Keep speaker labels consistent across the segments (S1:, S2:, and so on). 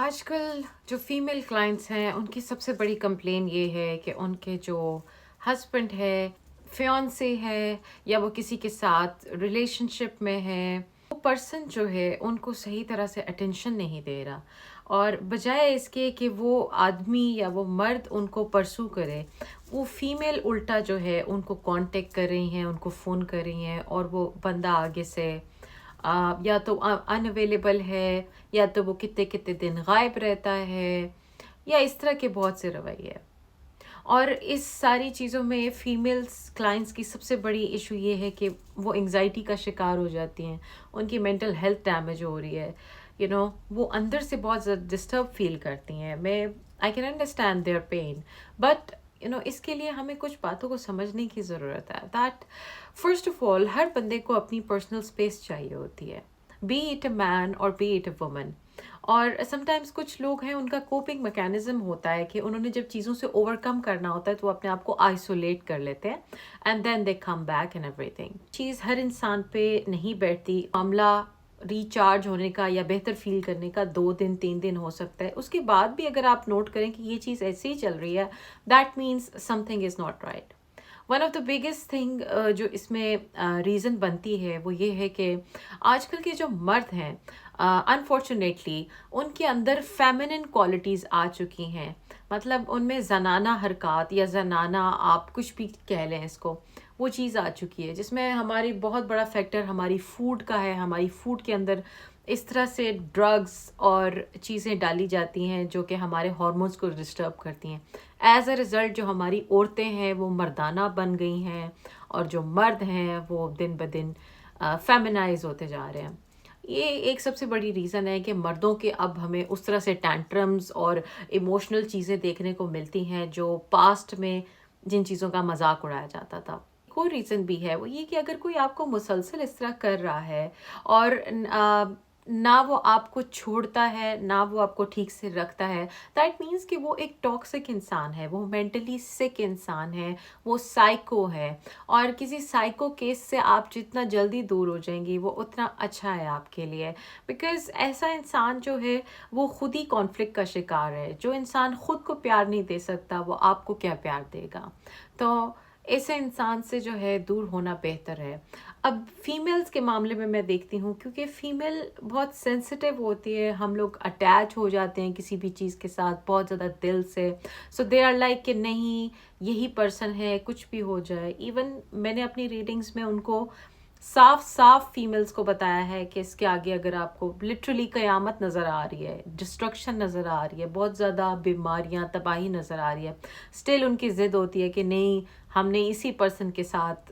S1: آج کل جو فیمیل کلائنٹس ہیں ان کی سب سے بڑی کمپلین یہ ہے کہ ان کے جو ہسبینڈ ہے، فیونسے ہے، یا وہ کسی کے ساتھ ریلیشن شپ میں ہے، وہ پرسن جو ہے ان کو صحیح طرح سے اٹینشن نہیں دے رہا، اور بجائے اس کے کہ وہ آدمی یا وہ مرد ان کو پرسو کرے، وہ فیمیل الٹا جو ہے ان کو کانٹیکٹ کر رہی ہیں، ان کو فون کر رہی ہیں، اور وہ بندہ آگے سے یا تو ان اویلیبل ہے، یا تو وہ کتنے کتنے دن غائب رہتا ہے، یا اس طرح کے بہت سے رویے ہیں۔ اور اس ساری چیزوں میں فیمیلز کلائنٹس کی سب سے بڑی ایشو یہ ہے کہ وہ انگزائٹی کا شکار ہو جاتی ہیں، ان کی مینٹل ہیلتھ ڈیمیج ہو رہی ہے، وہ اندر سے بہت زیادہ ڈسٹرب فیل کرتی ہیں۔ I can understand their pain, but اس کے لیے ہمیں کچھ باتوں کو سمجھنے کی ضرورت ہے دیٹ فرسٹ آف آل ہر بندے کو اپنی پرسنل اسپیس چاہیے ہوتی ہے، بی اٹ اے مین اور بی اٹ اے وومن۔ اور سم ٹائمس کچھ لوگ ہیں، ان کا کوپنگ میکینزم ہوتا ہے کہ انہوں نے جب چیزوں سے اوور کم کرنا ہوتا ہے تو وہ اپنے آپ کو آئسولیٹ کر لیتے ہیں، and then they come back and everything. چیز ہر انسان پہ نہیں بیٹھتی، معاملہ ریچارج ہونے کا یا بہتر فیل کرنے کا 2 دن 3 دن ہو سکتا ہے، اس کے بعد بھی اگر آپ نوٹ کریں کہ یہ چیز ایسے ہی چل رہی ہے، that means some thing is not right. One of the biggest thing جو اس میں ریزن بنتی ہے وہ یہ ہے کہ آج کل کے جو مرد ہیں، انفارچونیٹلی ان کے اندر فیمنن کوالٹیز آ چکی ہیں، مطلب ان میں زنانہ حرکات یا زنانہ، آپ کچھ بھی کہہ لیں اس کو، وہ چیز آ چکی ہے جس میں ہماری بہت بڑا فیکٹر ہماری فوڈ کا ہے۔ ہماری فوڈ کے اندر اس طرح سے ڈرگس اور چیزیں ڈالی جاتی ہیں جو کہ ہمارے ہارمونس کو ڈسٹرب کرتی ہیں۔ ایز اے رزلٹ جو ہماری عورتیں ہیں وہ مردانہ بن گئی ہیں، اور جو مرد ہیں وہ دن بدن فیمنائز ہوتے جا رہے ہیں۔ یہ ایک سب سے بڑی ریزن ہے کہ مردوں کے اب ہمیں اس طرح سے ٹینٹرمز اور ایموشنل چیزیں دیکھنے کو ملتی ہیں جو پاسٹ میں جن چیزوں کا مذاق اڑایا جاتا تھا۔ کوئی ریزن بھی ہے وہ یہ کہ اگر کوئی آپ کو مسلسل اس طرح کر رہا ہے، اور نہ وہ آپ کو چھوڑتا ہے، نہ وہ آپ کو ٹھیک سے رکھتا ہے، دیٹ مینس کہ وہ ایک ٹاکسک انسان ہے، وہ مینٹلی سک انسان ہے، وہ سائیکو ہے۔ اور کسی سائیکو کیس سے آپ جتنا جلدی دور ہو جائیں گی وہ اتنا اچھا ہے آپ کے لیے، بیکاز ایسا انسان جو ہے وہ خود ہی کانفلکٹ کا شکار ہے۔ جو انسان خود کو پیار نہیں دے سکتا وہ آپ کو کیا پیار دے گا؟ تو ایسے انسان سے جو ہے دور ہونا بہتر ہے۔ اب فیمیلز کے معاملے میں میں دیکھتی ہوں، کیونکہ فیمیل بہت سینسٹیو ہوتی ہے، ہم لوگ اٹیچ ہو جاتے ہیں کسی بھی چیز کے ساتھ بہت زیادہ دل سے، سو دے آر لائک کہ نہیں یہی پرسن ہے، کچھ بھی ہو جائے۔ ایون میں نے اپنی ریڈنگز میں ان کو صاف صاف فیمیلز کو بتایا ہے کہ اس کے آگے اگر آپ کو لٹرلی قیامت نظر آ رہی ہے، ڈسٹرکشن نظر آ رہی ہے، بہت زیادہ بیماریاں، تباہی نظر آ رہی ہے، اسٹل ان کی ضد ہوتی ہے کہ نہیں، ہم نے اسی پرسن کے ساتھ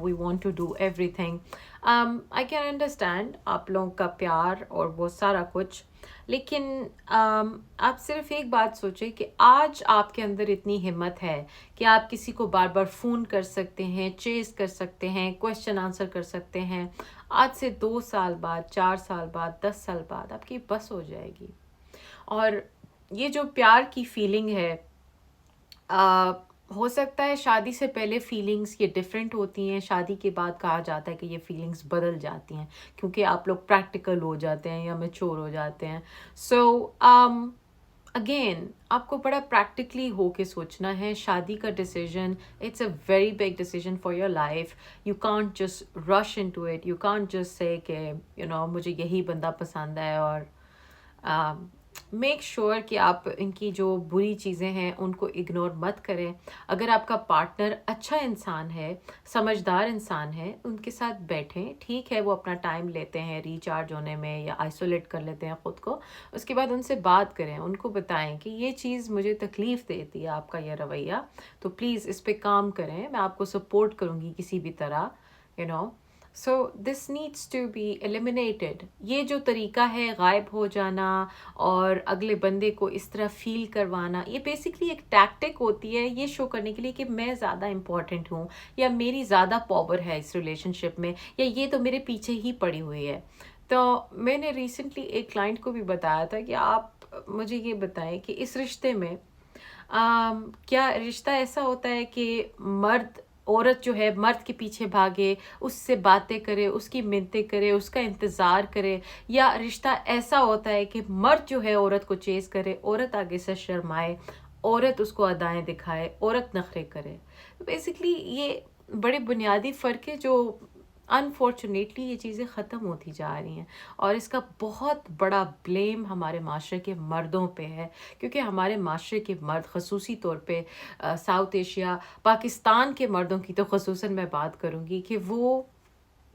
S1: we want to do everything. I can understand آپ لوگوں کا پیار اور وہ سارا کچھ، لیکن آپ صرف ایک بات سوچیں کہ آج آپ کے اندر اتنی ہمت ہے کہ آپ کسی کو بار بار فون کر سکتے ہیں، چیز کر سکتے ہیں، کویشچن آنسر کر سکتے ہیں، آج سے 2 سال بعد، 4 سال بعد، 10 سال بعد آپ کی بس ہو جائے گی۔ اور یہ جو پیار کی فیلنگ ہے، ہو سکتا ہے شادی سے پہلے فیلنگز یہ ڈیفرنٹ ہوتی ہیں، شادی کے بعد کہا جاتا ہے کہ یہ فیلنگز بدل جاتی ہیں کیونکہ آپ لوگ پریکٹیکل ہو جاتے ہیں یا میچور ہو جاتے ہیں۔ سو اگین آپ کو بڑا پریکٹیکلی ہو کے سوچنا ہے۔ شادی کا decision it's a very big decision for your life. You can't just rush into it, you can't just say کہ مجھے یہی بندہ پسند ہے، اور میک شیور کہ آپ ان کی جو بری چیزیں ہیں ان کو اگنور مت کریں۔ اگر آپ کا پارٹنر اچھا انسان ہے، سمجھدار انسان ہے، ان کے ساتھ بیٹھیں، ٹھیک ہے وہ اپنا ٹائم لیتے ہیں ریچارج ہونے میں یا آئسولیٹ کر لیتے ہیں خود کو، اس کے بعد ان سے بات کریں، ان کو بتائیں کہ یہ چیز مجھے تکلیف دیتی ہے آپ کا یہ رویہ، تو پلیز اس پہ کام کریں، میں آپ کو سپورٹ کروں گی کسی بھی طرح، so this needs to be eliminated. یہ جو طریقہ ہے غائب ہو جانا اور اگلے بندے کو اس طرح فیل کروانا، یہ بیسکلی ایک ٹیکٹک ہوتی ہے یہ شو کرنے کے لیے کہ میں زیادہ امپورٹنٹ ہوں، یا میری زیادہ پاور ہے اس ریلیشن شپ میں، یا یہ تو میرے پیچھے ہی پڑی ہوئی ہے۔ تو میں نے ریسنٹلی ایک کلائنٹ کو بھی بتایا تھا کہ آپ مجھے یہ بتائیں کہ اس رشتے میں کیا رشتہ ایسا ہوتا ہے کہ مرد عورت جو ہے مرد کے پیچھے بھاگے، اس سے باتیں کرے، اس کی منتیں کرے، اس کا انتظار کرے، یا رشتہ ایسا ہوتا ہے کہ مرد جو ہے عورت کو چیز کرے، عورت آگے سے شرمائے، عورت اس کو ادائیں دکھائے، عورت نخرے کرے. بیسکلی یہ بڑے بنیادی فرق ہے جو انفارچونیٹلی یہ چیزیں ختم ہوتی جا رہی ہیں، اور اس کا بہت بڑا بلیم ہمارے معاشرے کے مردوں پہ ہے، کیونکہ ہمارے معاشرے کے مرد خصوصی طور پہ ساؤتھ ایشیا، پاکستان کے مردوں کی تو خصوصاً میں بات کروں گی کہ وہ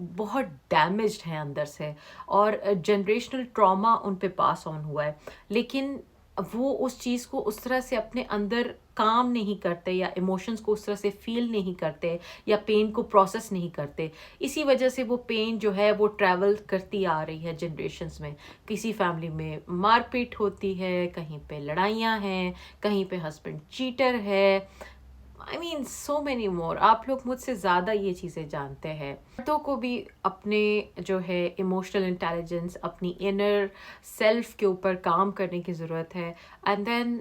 S1: بہت ڈیمیجڈ ہیں اندر سے، اور جنریشنل ٹراما ان پہ پاس آن ہوا ہے، لیکن وہ اس چیز کو اس طرح سے اپنے اندر کام نہیں کرتے، یا ایموشنز کو اس طرح سے فیل نہیں کرتے، یا پین کو پروسیس نہیں کرتے. اسی وجہ سے وہ پین جو ہے وہ ٹریول کرتی آ رہی ہے جنریشنز میں. کسی فیملی میں مار پیٹ ہوتی ہے، کہیں پہ لڑائیاں ہیں، کہیں پہ ہسبینڈ چیٹر ہے. So many more. آپ لوگ مجھ سے زیادہ یہ چیزیں جانتے ہیں. مردوں کو بھی اپنے جو ہے ایموشنل انٹیلیجنس، اپنی انر سیلف کے اوپر کام کرنے کی ضرورت ہے. And then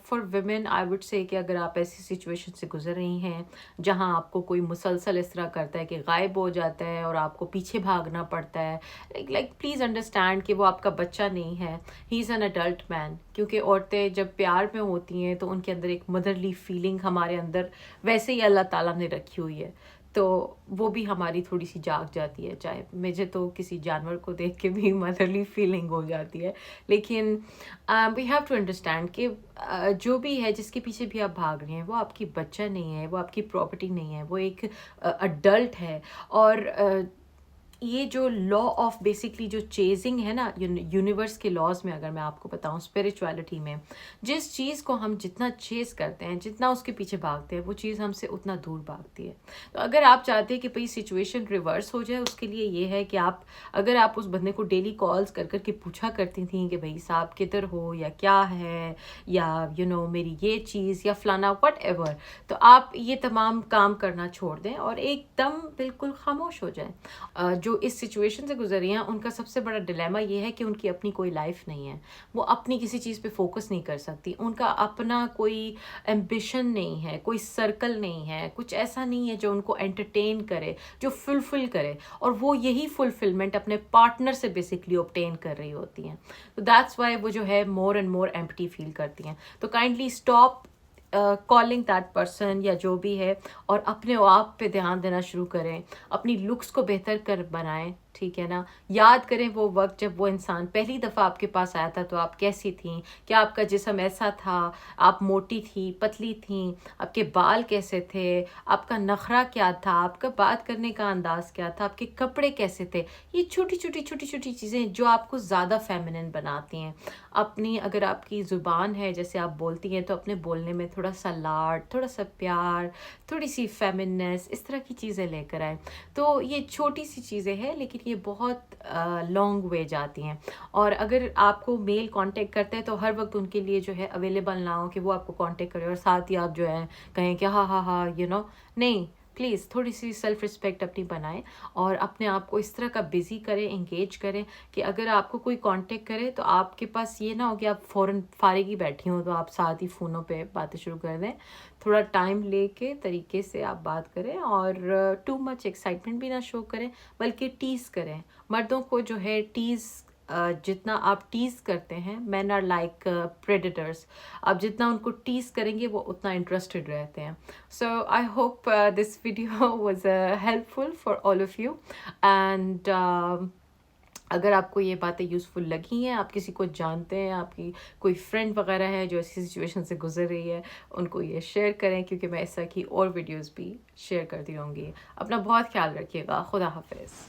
S1: for women I would say کہ اگر آپ ایسی سچویشن سے گزر رہی ہیں جہاں آپ کو کوئی مسلسل اس طرح کرتا ہے کہ غائب ہو جاتا ہے اور آپ کو پیچھے بھاگنا پڑتا ہے، لائک پلیز انڈرسٹینڈ کہ وہ آپ کا بچہ نہیں ہے، ہی از این اڈلٹ مین. کیونکہ عورتیں جب پیار میں ہوتی ہیں تو ان کے اندر ایک مدرلی فیلنگ ہمارے اندر ویسے ہی اللہ تعالیٰ نے رکھی ہوئی ہے، تو وہ بھی ہماری تھوڑی سی جاگ جاتی ہے. چاہے مجھے تو کسی جانور کو دیکھ کے بھی مدرلی فیلنگ ہو جاتی ہے، لیکن وی ہیو ٹو انڈرسٹینڈ کہ جو بھی ہے، جس کے پیچھے بھی آپ بھاگ رہے ہیں، وہ آپ کی بچہ نہیں ہے، وہ آپ کی پراپرٹی نہیں ہے، وہ ایک اڈلٹ ہے. اور یہ جو لا آف بیسکلی جو چیزنگ ہے نا، یونیورس کے لاز میں اگر میں آپ کو بتاؤں، اسپرچویلٹی میں جس چیز کو ہم جتنا چیز کرتے ہیں، جتنا اس کے پیچھے بھاگتے ہیں، وہ چیز ہم سے اتنا دور بھاگتی ہے. تو اگر آپ چاہتے ہیں کہ بھئی سچویشن ریورس ہو جائے، اس کے لیے یہ ہے کہ اگر آپ اس بندے کو ڈیلی کالز کر کر کے پوچھا کرتی تھیں کہ بھئی صاحب کدھر ہو، یا کیا ہے، یا میری یہ چیز، یا فلانا وٹ ایور، تو آپ یہ تمام کام کرنا چھوڑ دیں اور ایک دم بالکل خاموش ہو جائیں. جو اس سچویشن سے گزر رہی ہیں، ان کا سب سے بڑا ڈیلیما یہ ہے کہ ان کی اپنی کوئی لائف نہیں ہے، وہ اپنی کسی چیز پہ فوکس نہیں کر سکتی، ان کا اپنا کوئی ایمبیشن نہیں ہے، کوئی سرکل نہیں ہے، کچھ ایسا نہیں ہے جو ان کو انٹرٹین کرے، جو فلفل کرے، اور وہ یہی فلفلمنٹ اپنے پارٹنر سے بیسکلی اوبٹین کر رہی ہوتی ہیں. تو دیٹس وائی وہ جو ہے مور اینڈ مور ایمپٹی فیل کرتی ہیں. تو kindly stop calling that person یا جو بھی ہے، اور اپنے آپ پہ دھیان دینا شروع کریں، اپنی لکس کو بہتر کر بنائیں. ٹھیک ہے نا؟ یاد کریں وہ وقت جب وہ انسان پہلی دفعہ آپ کے پاس آیا تھا تو آپ کیسی تھیں، کیا آپ کا جسم ایسا تھا، آپ موٹی تھیں، پتلی تھیں، آپ کے بال کیسے تھے، آپ کا نخرہ کیا تھا، آپ کا بات کرنے کا انداز کیا تھا، آپ کے کپڑے کیسے تھے. یہ چھوٹی چھوٹی چیزیں جو آپ کو زیادہ فیمنن بناتی ہیں. اگر آپ کی زبان ہے، جیسے آپ بولتی ہیں، تو اپنے بولنے میں تھوڑا سا لاڈ، تھوڑا سا پیار، تھوڑی سی فیمنس، اس طرح کی چیزیں لے کر آئیں. تو یہ چھوٹی سی چیزیں ہیں، لیکن یہ بہت لانگ وے جاتی ہیں. اور اگر آپ کو میل کانٹیکٹ کرتے ہیں تو ہر وقت ان کے لیے جو ہے اویلیبل نہ ہو کہ وہ آپ کو کانٹیکٹ کرے، اور ساتھ ہی آپ جو ہے کہیں کہ ہاں ہاں ہاں نہیں. پلیز تھوڑی سی سیلف رسپیکٹ اپنی بنائیں، اور اپنے آپ کو اس طرح کا بزی کریں، انگیج کریں کہ اگر آپ کو کوئی کانٹیکٹ کرے تو آپ کے پاس یہ نہ ہو کہ آپ فوراً فارغ ہی بیٹھی ہوں تو آپ ساتھ ہی فونوں پہ باتیں شروع کر دیں. تھوڑا ٹائم لے کے طریقے سے آپ بات کریں، اور ٹو مچ ایکسائٹمنٹ بھی نہ شو کریں، بلکہ ٹیز کریں. مردوں کو جو ہے جتنا آپ ٹیز کرتے ہیں، مین آر لائک پریڈیٹرز، آپ جتنا ان کو ٹیز کریں گے وہ اتنا انٹرسٹڈ رہتے ہیں. So I hope this video was helpful for all of you. And اگر آپ کو یہ باتیں یوزفل لگی ہیں، آپ کسی کو جانتے ہیں، آپ کی کوئی فرینڈ وغیرہ ہے جو ایسی سچویشن سے گزر رہی ہے، ان کو یہ شیئر کریں، کیونکہ میں اس طرح کی اور ویڈیوز بھی شیئر کرتی رہوں گی. اپنا بہت خیال رکھیے گا. خدا حافظ.